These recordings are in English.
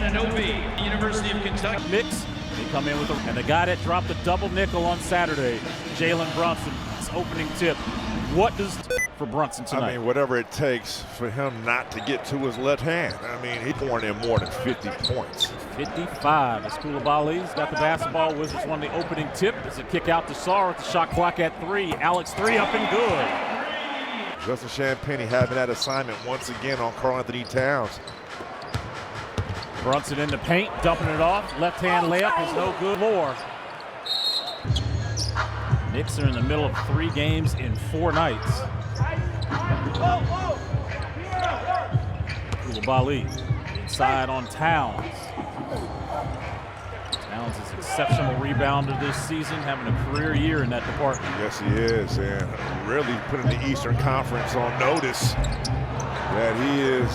Ananobi, University of Kentucky. Knicks, they come in with and the guy that dropped the double nickel on Saturday, Jalen Brunson, his opening tip. What does for Brunson tonight? I mean, whatever it takes for him not to get to his left hand. I mean, he's pouring in more than 50 points. 55 as Koulibaly's got the basketball. Wizards won the opening tip. It's a kick out to Sarr with the shot clock at 3. Alex 3 up and good. Justin Champagnie having that assignment once again on Karl-Anthony Towns. Brunson in the paint, dumping it off. Left-hand layup is no good. More. Knicks are in the middle of 3 games in 4 nights. Koulibaly inside on Towns. Towns is exceptional rebounder this season, having a career year in that department. Yes, he is, and really putting the Eastern Conference on notice that he is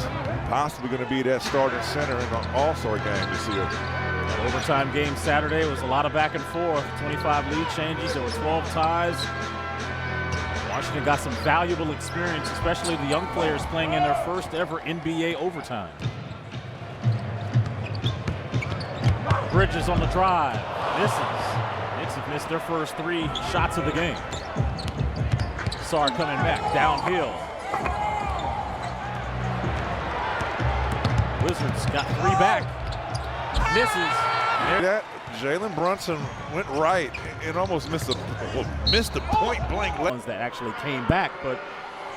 possibly going to be that starting center in the All-Star game this year. That overtime game Saturday was a lot of back and forth. 25 lead changes, there were 12 ties. Washington got some valuable experience, especially the young players playing in their first ever NBA overtime. Bridges on the drive, misses. Knicks have missed their first 3 shots of the game. Sarr coming back, downhill. Wizards got 3 back, misses. That Jalen Brunson went right and almost missed the point-blank. Ones that actually came back, but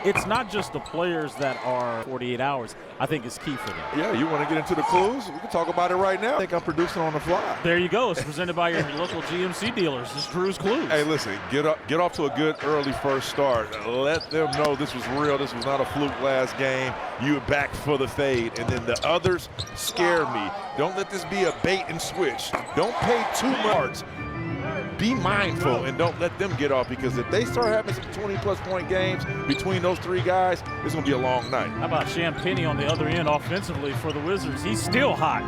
it's not just the players that are 48 hours. I think it's key for them. Yeah, you want to get into the clues? We can talk about it right now. I think I'm producing on the fly. There you go. It's presented by your local GMC dealers. This is Drew's Clues. Hey, listen, get off to a good early first start. Let them know this was real. This was not a fluke last game. You were back for the fade, and then the others scare me. Don't let this be a bait and switch. Don't pay too much. Be mindful and don't let them get off, because if they start having some 20-plus point games between those 3 guys, it's going to be a long night. How about Champagnie on the other end offensively for the Wizards? He's still hot,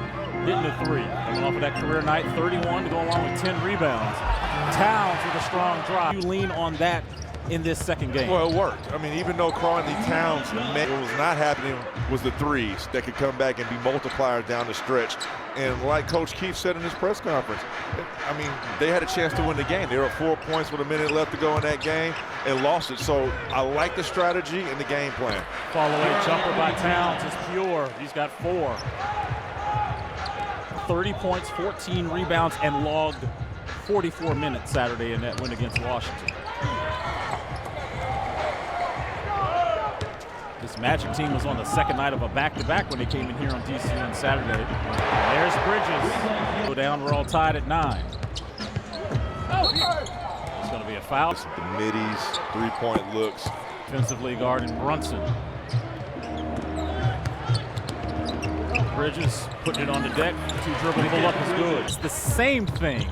hitting the 3. Coming off of that career night, 31 to go along with 10 rebounds. Towns with a strong drive. You lean on that in this second game. Well, it worked. I mean, even though Karl-Anthony Towns, what was not happening was the 3s that could come back and be multipliers down the stretch. And like Coach Keefe said in his press conference, I mean, they had a chance to win the game. They were 4 points with a minute left to go in that game and lost it. So I like the strategy and the game plan. Fall-away jumper by Towns is pure. He's got 4. 30 points, 14 rebounds, and logged 44 minutes Saturday in that win against Washington. This Magic team was on the second night of a back-to-back when they came in here on DC on Saturday. There's Bridges. Go down, we're all tied at 9. It's going to be a foul. The middies, 3-point looks. Defensively guarding Brunson. Bridges putting it on the deck. 2 dribbling pull up is good. It's the same thing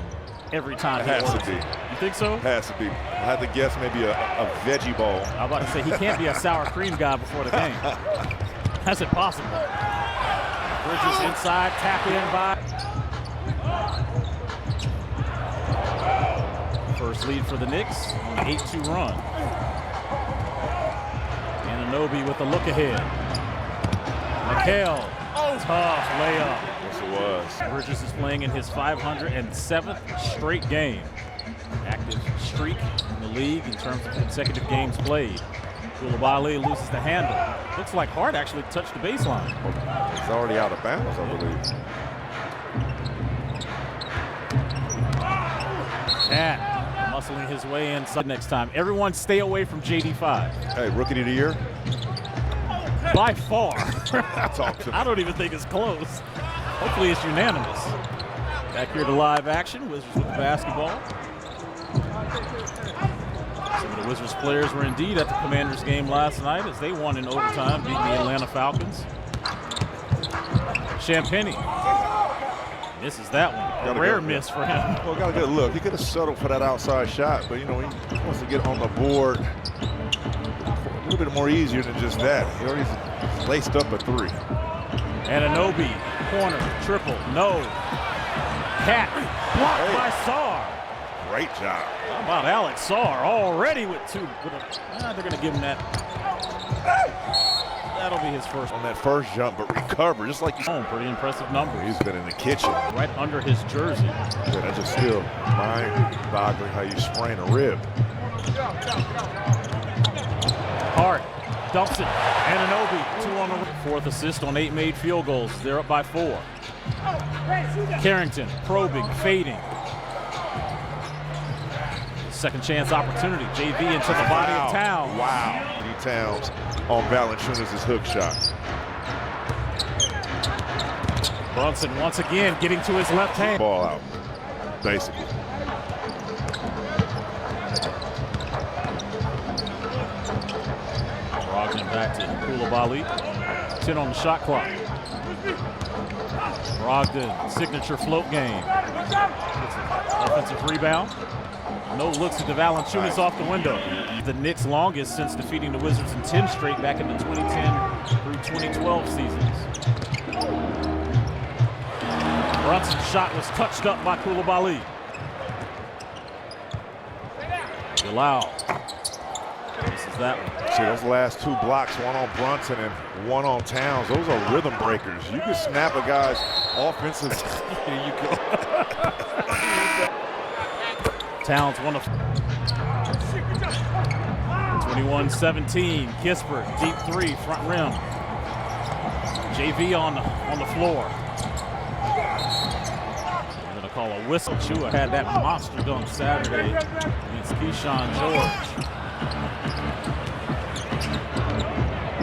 every time. It has to be. You think so? Has to be. I had to guess maybe a veggie bowl. I'm about to say he can't be a sour cream guy before the game. How's it possible? Bridges inside, tap in by. First lead for the Knicks on an 8-2 run. Ananobi with the look ahead. McHale, tough layup. Yes, it was. Bridges is playing in his 507th straight game. Active streak in the league in terms of consecutive games played. Koulibaly loses the handle. Looks like Hart actually touched the baseline. It's already out of bounds, I believe. Cat muscling his way inside next time. Everyone stay away from JD5. Hey, Rookie of the Year? By far. Talk to me. I don't even think it's close. Hopefully it's unanimous. Back here to live action. Wizards with the basketball. Some of the Wizards players were indeed at the Commanders game last night as they won in overtime, beating the Atlanta Falcons. Champagnie misses that one. A rare miss for him. Well, got a good look. He could have settled for that outside shot, but, you know, he wants to get on the board a little bit more easier than just that. He already laced up a 3. Ananobi, corner, triple, no. Cat, blocked by Sarr. Great job. How about Alex Sarr already with 2? They're going to give him that. That'll be his first on that first jump, but recover just like he's pretty impressive numbers. He's been in the kitchen. Right under his jersey. Yeah, that's just still mind-boggling how you sprain a rib. Hart dumps it. Anunoby, 2 on the fourth assist on 8 made field goals. They're up by 4. Carrington probing, fading. Second chance opportunity. JV into the body of Towns. Wow. Towns on Valanciunas' hook shot. Brunson once again getting to his left hand. Ball out, basically. Brogdon back to Koulibaly. 10 on the shot clock. Brogdon, signature float game. Offensive rebound. No looks at the Valanciunas off the window. The Knicks' longest since defeating the Wizards in 10 straight back in the 2010 through 2012 seasons. Brunson's shot was touched up by Koulibaly. Bilal. This is that one. See, those last 2 blocks, one on Brunson and one on Towns, those are rhythm breakers. You can snap a guy's offensive. Here you go. Towns won a 21-17. Kispert, deep 3, front rim. JV on the floor. We're gonna call a whistle. Chua had that monster dunk Saturday against Keyshawn George.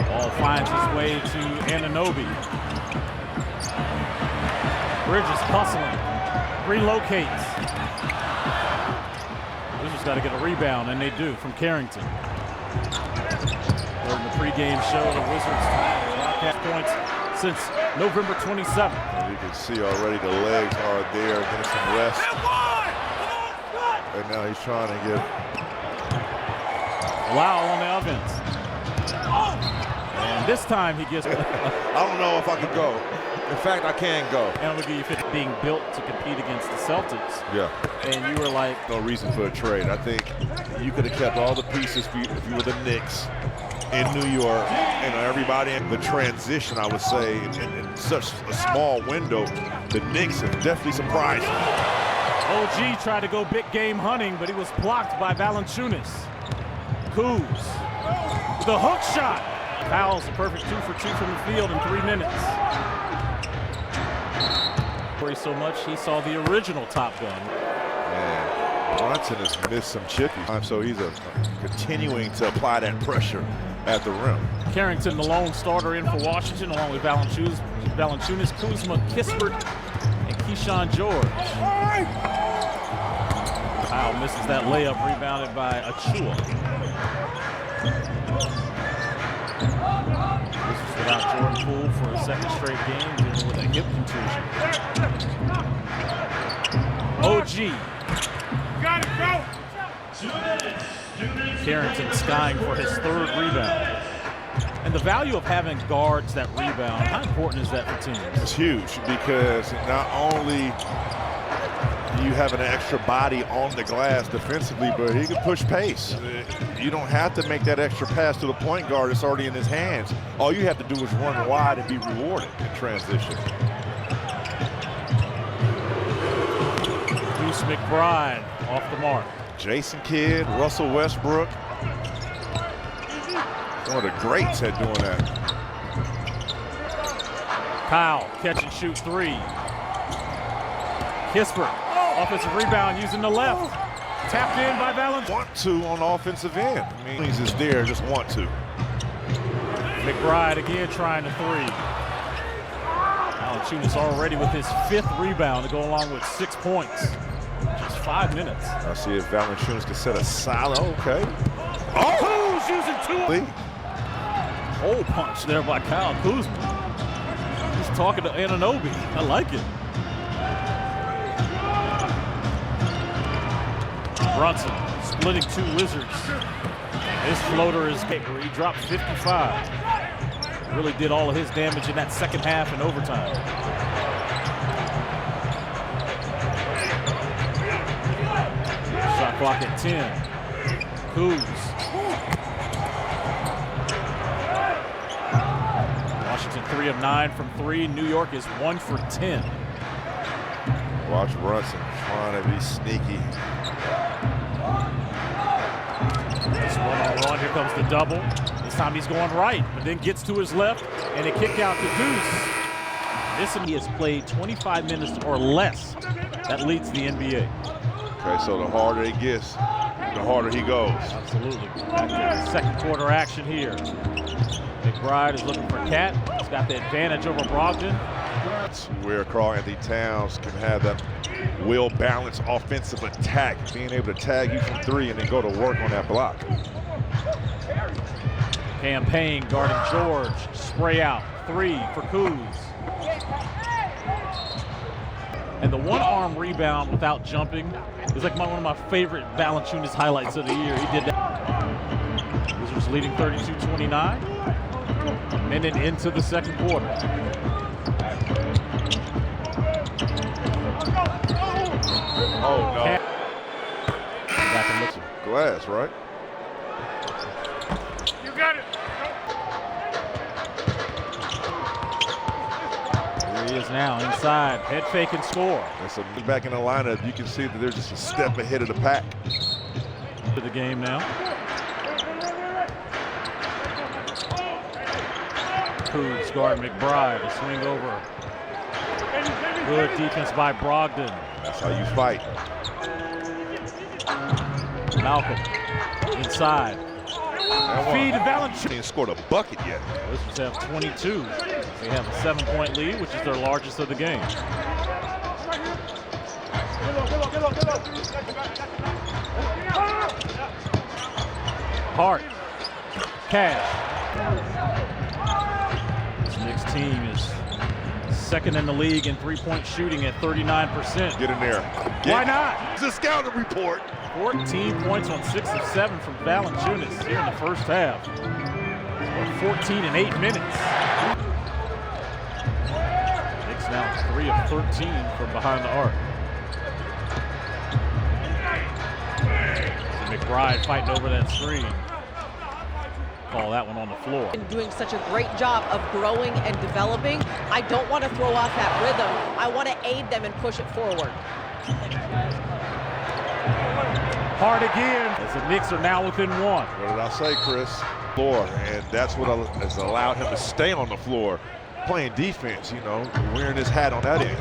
Ball finds his way to Anunoby. Bridges hustling, relocates. Wizards got to get a rebound, and they do from Carrington. During the pregame show, the Wizards broadcast points since November 27th. And you can see already the legs are there, getting some rest. And now he's trying to get Wow on the offense. And this time he gets. I don't know if I could go. In fact, I can go. And I'm gonna give you being built to compete against the Celtics. Yeah. And you were like, no reason for a trade. I think you could have kept all the pieces if you were the Knicks in New York, and everybody in the transition, I would say, in such a small window, the Knicks have definitely surprised me. OG tried to go big game hunting, but he was blocked by Valanciunas. Kuz, the hook shot. Powell's a perfect 2 for 2 from the field in 3 minutes. So much he saw the original Top Gun. Man, Brunson has missed some chippies, so he's continuing to apply that pressure at the rim. Carrington, the lone starter in for Washington, along with Valanciunas, Kuzma, Kispert, and Keyshawn George. Powell misses that layup, rebounded by Achua. This is without Jordan Poole for a second straight game, dealing with a hip contusion. OG. Got it, bro. Carrington skying for his 3rd rebound. And the value of having guards that rebound, how important is that for teams? It's huge because not only do you have an extra body on the glass defensively, but he can push pace. You don't have to make that extra pass to the point guard. It's already in his hands. All you have to do is run wide and be rewarded in transition. Deuce McBride off the mark. Jason Kidd, Russell Westbrook. One of the greats at doing that. Kyle, catch and shoot 3. Kispert, offensive rebound using the left. Tapped in by Valanciunas. Want to on the offensive end. I mean, he's just there, just want to. McBride again trying to 3. Valanciunas already with his 5th rebound to go along with 6 points. Just 5 minutes. I see if Valanciunas can set a solid. Okay. Kuz using 2. Hole punch there by Kyle Kuzma. He's talking to Anunoby. I like it. Brunson splitting 2 Wizards. His floater is big. He dropped 55. Really did all of his damage in that second half and overtime. Shot clock at 10. Kuz. Washington 3 of 9 from 3. New York is 1 for 10. Watch Brunson trying to be sneaky. This one-on-one, here comes the double. This time he's going right, but then gets to his left, and a kick out to Deuce. He has played 25 minutes or less. That leads the NBA. Okay, so the harder it gets, the harder he goes. Absolutely. Back to second quarter action here. McBride is looking for Cat. He's got the advantage over Brogdon. That's where Karl-Anthony Towns can have that well-balanced offensive attack, being able to tag you from 3 and then go to work on that block. Campaign guarding George. Spray out. 3 for Kuz. And the one-arm rebound without jumping is like one of my favorite Valanciunas highlights of the year. He did that. Wizards leading 32-29. A minute into the second quarter. Oh, no. Back and looks. Glass, right? You got it. Here he is now inside. Head fake and score. And so back in the lineup, you can see that they're just a step ahead of the pack. To the game now. Kuz guard McBride. A swing over. Good defense by Brogdon. That's how you fight. Malcolm inside. Feed to Valanciunas. He ain't scored a bucket yet. Wizards have 22. They have a 7-point lead, which is their largest of the game. Hart. Cash. This Knicks team is second in the league in three-point shooting at 39%. Get in there. Why not? It's a scouting report. 14 points on 6 of 7 from Valanciunas here in the first half. 14 in 8 minutes. Knicks now 3 of 13 from behind the arc. So McBride fighting over that screen. Call that one on the floor. And doing such a great job of growing and developing. I don't want to throw off that rhythm. I want to aid them and push it forward. Hard again, as the Knicks are now within 1. What did I say, Chris? Floor, and that's what has allowed him to stay on the floor, playing defense, you know, wearing his hat on that end.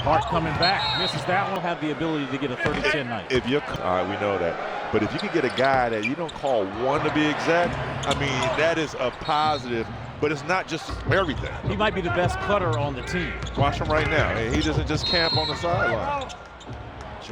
Hart coming back, misses that one, have the ability to get a 30-10 night. If you're, all right, we know that. But if you can get a guy that you don't call one to be exact, I mean, that is a positive, but it's not just everything. He might be the best cutter on the team. Watch him right now. He doesn't just camp on the sideline.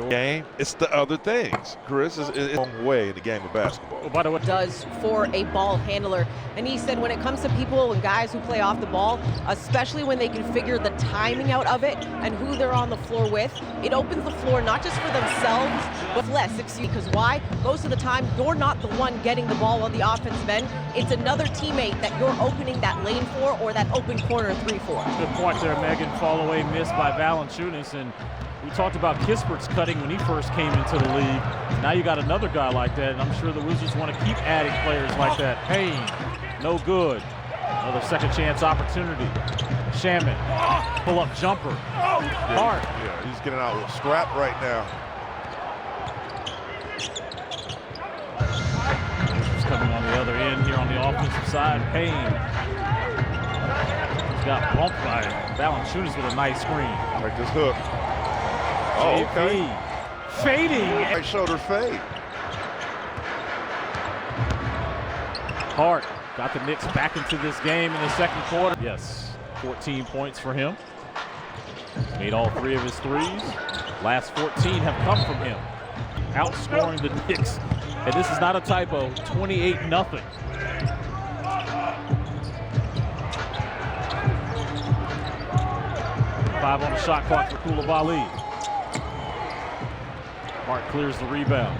Game, it's the other things. Chris is a long way in the game of basketball. Oh, by the way, Does for a ball handler. And he said when it comes to people and guys who play off the ball, especially when they can figure the timing out of it and who they're on the floor with, it opens the floor not just for themselves, but less. Because why? Most of the time, you're not the one getting the ball on the offensive end. It's another teammate that you're opening that lane for or that open corner 3 for. good point there, Megan. Fall away miss by Valanciunas. And we talked about Kispert's cutting when he first came into the league. Now you got another guy like that, and I'm sure the Wizards want to keep adding players like that. Payne, no good. Another second chance opportunity. Shaman, pull-up jumper. Hart. Yeah, he's getting out with a scrap right now. Wizards coming on the other end here on the offensive side. Payne. He's got bumped by Valanciunas with a nice screen. Like this hook. Oh, okay. Fading. Right shoulder fade. Hart got the Knicks back into this game in the second quarter. Yes, 14 points for him. Made all 3 of his threes. Last 14 have come from him. Outscoring the Knicks. And this is not a typo, 28-0. Five on the shot clock for Koulibaly. Hart clears the rebound.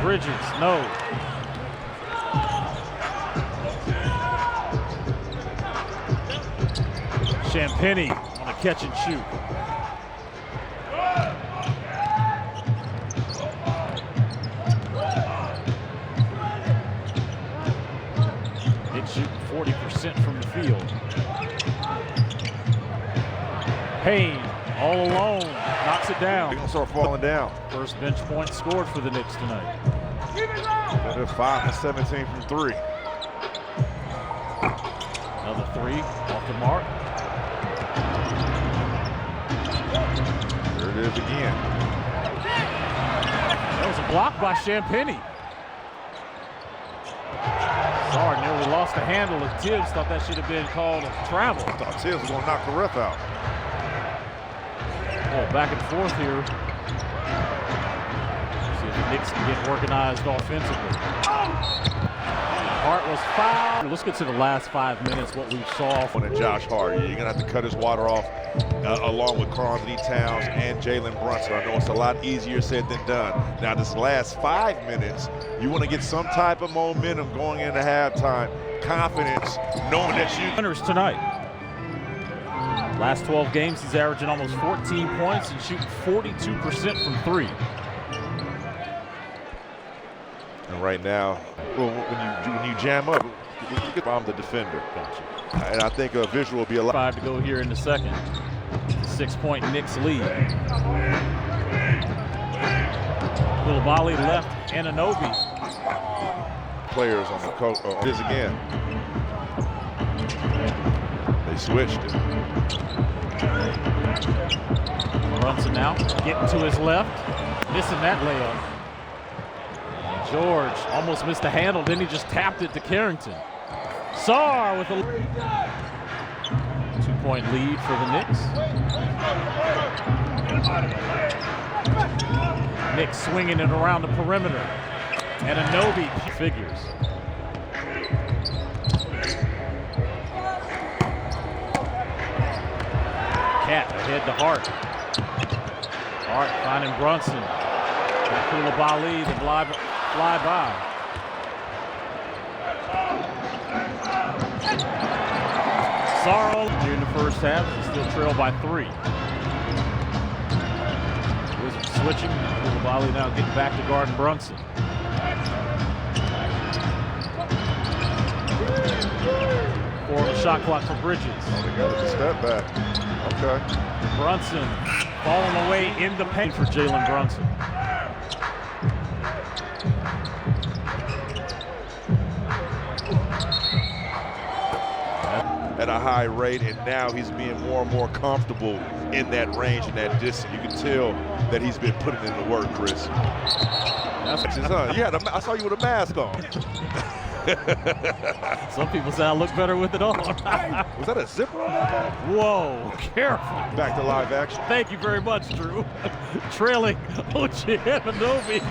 Bridges, no. Champagny on a catch and shoot. 40% from the field. Payne all alone, knocks it down. They're gonna start falling down. First bench point scored for the Knicks tonight. They're 5 for 17 from 3. Another 3 off the mark. There it is again. That was a block by Champagnie. Sorry, nearly lost the handle. And Tibbs thought that should have been called a travel. I thought Tibbs was gonna knock the ref out. Oh, back and forth here. See if the Knicks can get organized offensively. Hart was fouled. Let's get to the last 5 minutes, what we saw from Josh Hart. You're gonna have to cut his water off along with Karl Anthony Towns and Jalen Brunson. I know it's a lot easier said than done. Now this last 5 minutes, you want to get some type of momentum going into halftime, confidence, knowing that you winners tonight. Last 12 games, he's averaging almost 14 points and shooting 42% from 3. And right now, well, when you jam up, you can bomb the defender. Gotcha. And I think a visual will be a lot. 5 to go here in the second. 6-point Knicks lead. Koulibaly left, Anunoby. Players on the court. It is again. They switched it. Brunson now getting to his left, missing that layup. George almost missed the handle, then he just tapped it to Carrington. Sarr with a 2-point lead for the Knicks. Knicks swinging it around the perimeter. And Anunoby figures. Cat ahead to Hart. Hart finding Brunson. And Koulibaly to fly by. Sarr here in the first half, still trail by 3. Wizards switching. Koulibaly now getting back to guard Brunson. For the shot clock for Bridges. They got a step back. Okay. Brunson falling away in the paint for Jalen Brunson. At a high rate, and now he's being more and more comfortable in that range and that distance. You can tell that he's been putting in the work, Chris. That's his son. I saw you with a mask on. Some people say I look better with it on. Was that a zipper on that? Whoa, careful. Back to live action. Thank you very much, Drew. Trailing OG Anunoby.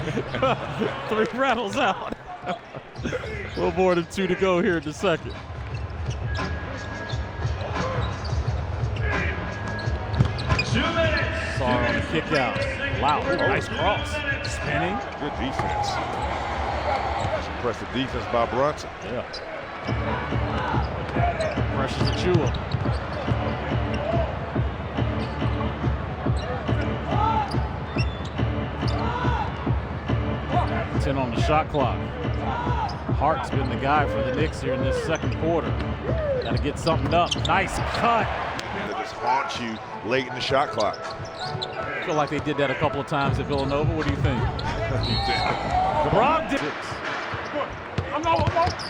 3 rattles out. A little more than 2 to go here in the second. Sarr on the kick out. Wow, nice cross. Spinning. Good defense. Impressive defense by Brunson. Yeah. Pressures Achua. 10 on the shot clock. Hart's been the guy for the Knicks here in this second quarter. Got to get something up. Nice cut. They just haunt you late in the shot clock. I feel like they did that a couple of times at Villanova. What do you think? LeBron did it.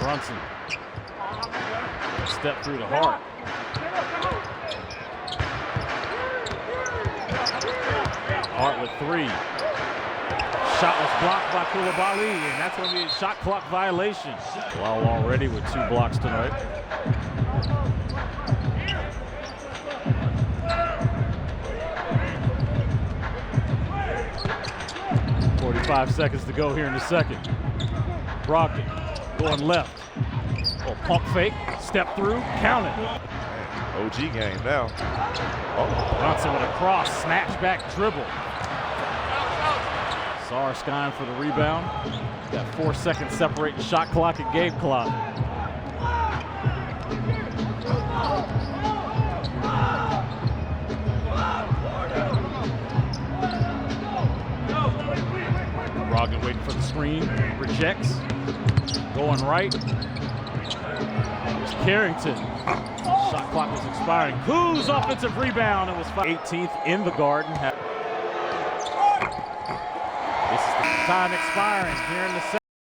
Brunson. Step through the Hart. Hart with 3. Shot was blocked by Koulibaly, and that's going to be a shot clock violation. Well, already with 2 blocks tonight. Five seconds to go here in the second. Brogdon going left. Oh, pump fake, step through, count it. OG game now. Brunson with a cross, snatch back dribble. Sarr skying for the rebound. Got 4 seconds separating shot clock and game clock. Brogdon waiting for the screen, rejects, going right. There's Carrington. Shot clock was expiring. Whose offensive rebound? It was 18th in the Garden. This is the time expiring here in the second.